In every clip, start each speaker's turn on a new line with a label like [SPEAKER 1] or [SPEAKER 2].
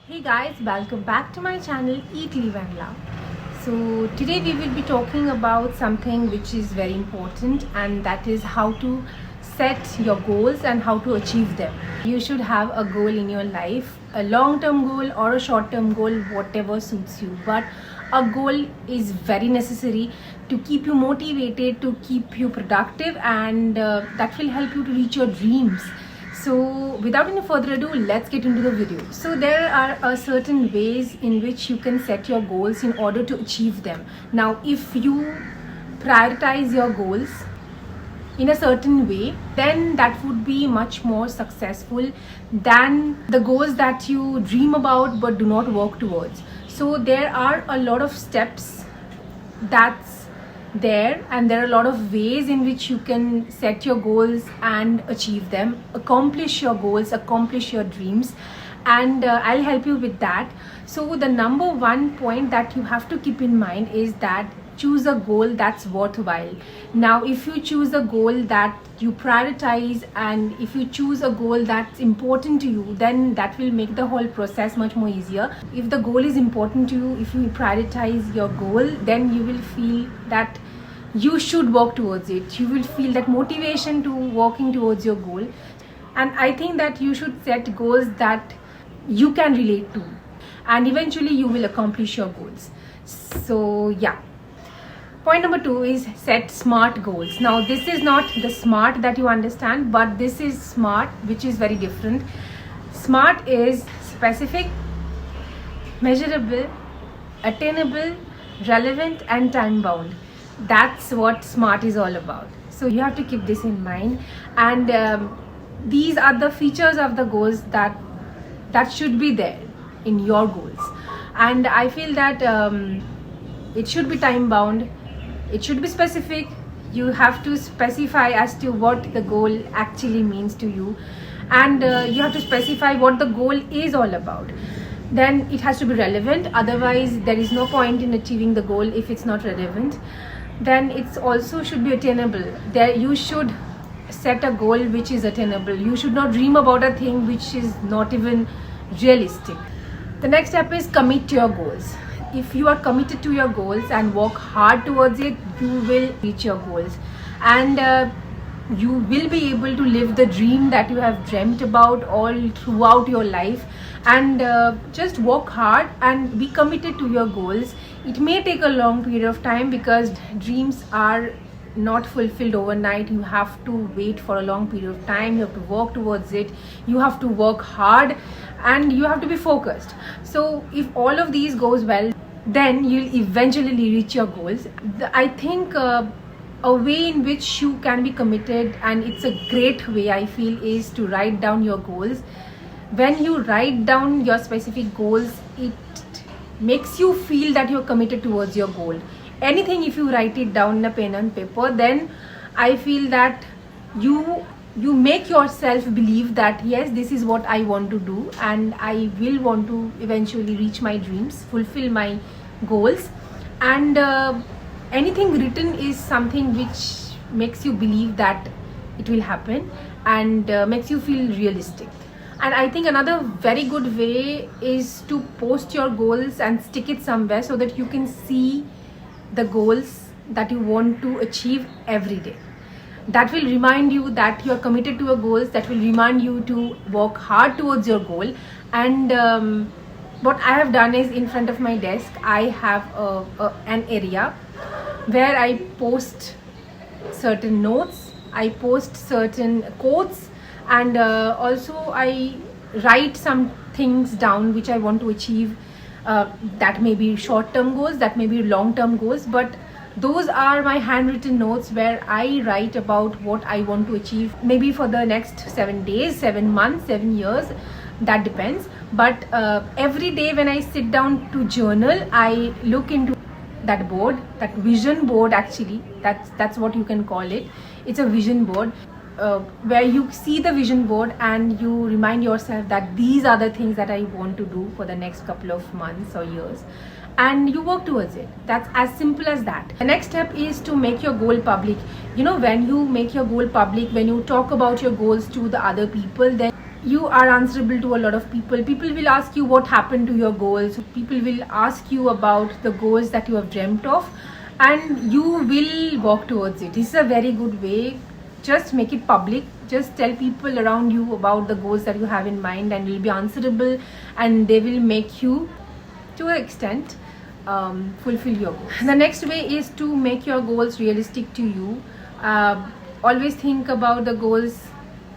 [SPEAKER 1] Hey guys, welcome back to my channel Eat, Live and Love. So today we will be talking about something which is very important, and that is how to set your goals and how to achieve them. You should have a goal in your life, a long-term goal or a short-term goal, whatever suits you. But a goal is very necessary to keep you motivated, to keep you productive, and that will help you to reach your dreams. So without any further ado, let's get into the video. So there are certain ways in which you can set your goals in order to achieve them. Now if you prioritize your goals in a certain way, then that would be much more successful than the goals that you dream about but do not work towards. So there are a lot of steps that's there, and there are a lot of ways in which you can set your goals and achieve them, accomplish your goals, accomplish your dreams, and I'll help you with that. So the number one point that you have to keep in mind is that choose a goal that's worthwhile. Now if you choose a goal that you prioritize, and if you choose a goal that's important to you, then that will make the whole process much more easier. If the goal is important to you, if you prioritize your goal, then you will feel that you should work towards it. You will feel that motivation to working towards your goal. And I think that you should set goals that you can relate to, and eventually you will accomplish your goals. So yeah, point number 2 is set SMART goals. Now this is not the SMART that you understand, but this is SMART, which is very different. SMART is specific, measurable, attainable, relevant, and time bound. That's what SMART is all about. So you have to keep this in mind, and these are the features of the goals that should be there in your goals. And I feel that it should be time bound, it should be specific. You have to specify as to what the goal actually means to you, and you have to specify what the goal is all about. Then it has to be relevant, otherwise there is no point in achieving the goal if it's not relevant. Then it's also should be attainable. There you should set a goal which is attainable. You should not dream about a thing which is not even realistic. The next step is commit to your goals. If you are committed to your goals and work hard towards it, you will reach your goals, and you will be able to live the dream that you have dreamt about all throughout your life. And just work hard and be committed to your goals. It may take a long period of time because dreams are not fulfilled overnight. You have to wait for a long period of time. You have to work towards it. You have to work hard, and you have to be focused. So if all of these goes well, then you'll eventually reach your goals. I think a way in which you can be committed, and it's a great way I feel, is to write down your goals. When you write down your specific goals, it makes you feel that you're committed towards your goal. Anything, if you write it down in a pen and paper, then I feel that you make yourself believe that yes, this is what I want to do, and I will want to eventually reach my dreams, fulfill my goals. And anything written is something which makes you believe that it will happen, and makes you feel realistic. And I think another very good way is to post your goals and stick it somewhere so that you can see the goals that you want to achieve every day. That will remind you that you are committed to your goals. That will remind you to work hard towards your goal. And what I have done is, in front of my desk I have an area where I post certain notes, I post certain quotes, and also I write some things down which I want to achieve. That may be short-term goals, that may be long-term goals, but those are my handwritten notes where I write about what I want to achieve, maybe for the next 7 days, 7 months, 7 years, that depends. But every day when I sit down to journal, I look into that board, that vision board. Actually that's what you can call it. It's a vision board where you see the vision board and you remind yourself that these are the things that I want to do for the next couple of months or years, and you work towards it. That's as simple as that. The next step is to make your goal public. When you make your goal public, when you talk about your goals to the other people, then you are answerable to a lot of people will ask you what happened to your goals, people will ask you about the goals that you have dreamt of, and you will walk towards it. This is a very good way. Just make it public, just tell people around you about the goals that you have in mind, and you'll be answerable, and they will make you to an extent fulfill your goals. The next way is to make your goals realistic to you. Always think about the goals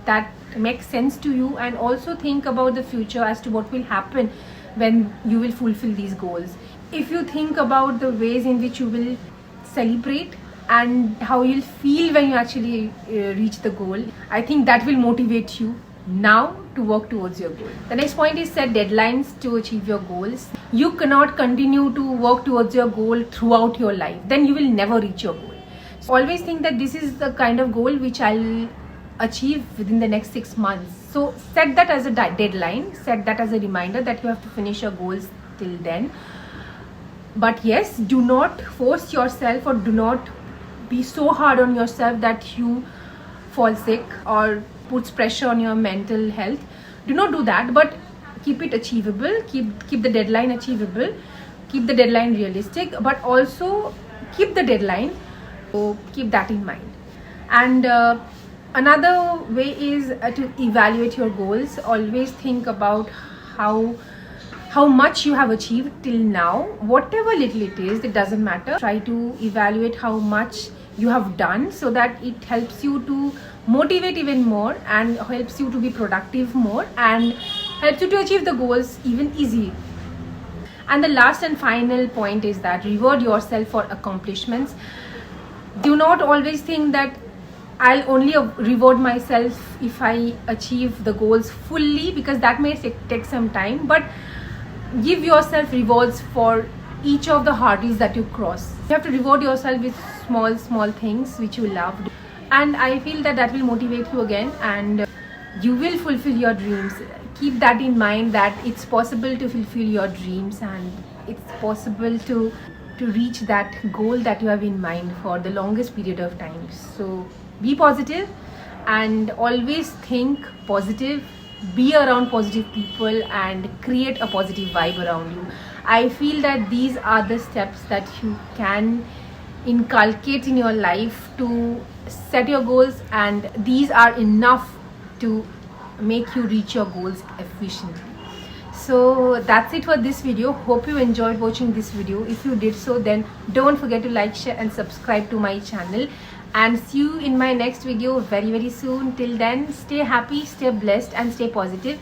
[SPEAKER 1] that make sense to you, and also think about the future as to what will happen when you will fulfill these goals. If you think about the ways in which you will celebrate and how you'll feel when you actually reach the goal, I think that will motivate you now to work towards your goal. The next point is set deadlines to achieve your goals. You cannot continue to work towards your goal throughout your life, then you will never reach your goal. So always think that this is the kind of goal which I'll achieve within the next 6 months. So set that as a deadline, set that as a reminder that you have to finish your goals till then. But yes, do not force yourself, or do not be so hard on yourself that you fall sick or puts pressure on your mental health. Do not do that, but keep it achievable, keep the deadline achievable, keep the deadline realistic, but also keep the deadline, so keep that in mind. And another way is to evaluate your goals. Always think about how much you have achieved till now, whatever little it is, it doesn't matter. Try to evaluate how much you have done, so that it helps you to motivate even more, and helps you to be productive more, and helps you to achieve the goals even easily. And the last and final point is that reward yourself for accomplishments. Do not always think that I'll only reward myself if I achieve the goals fully, because that may take some time, but give yourself rewards for each of the hurdles that you cross. You have to reward yourself with small things which you love, and I feel that will motivate you again, and you will fulfill your dreams. Keep that in mind, that it's possible to fulfill your dreams, and it's possible to reach that goal that you have in mind for the longest period of time. So be positive, and always think positive, be around positive people, and create a positive vibe around you. I feel that these are the steps that you can inculcate in your life to set your goals, and these are enough to make you reach your goals efficiently. So that's it for this video. Hope you enjoyed watching this video. If you did so, then don't forget to like, share and subscribe to my channel, and see you in my next video very soon. Till then, stay happy, stay blessed and stay positive.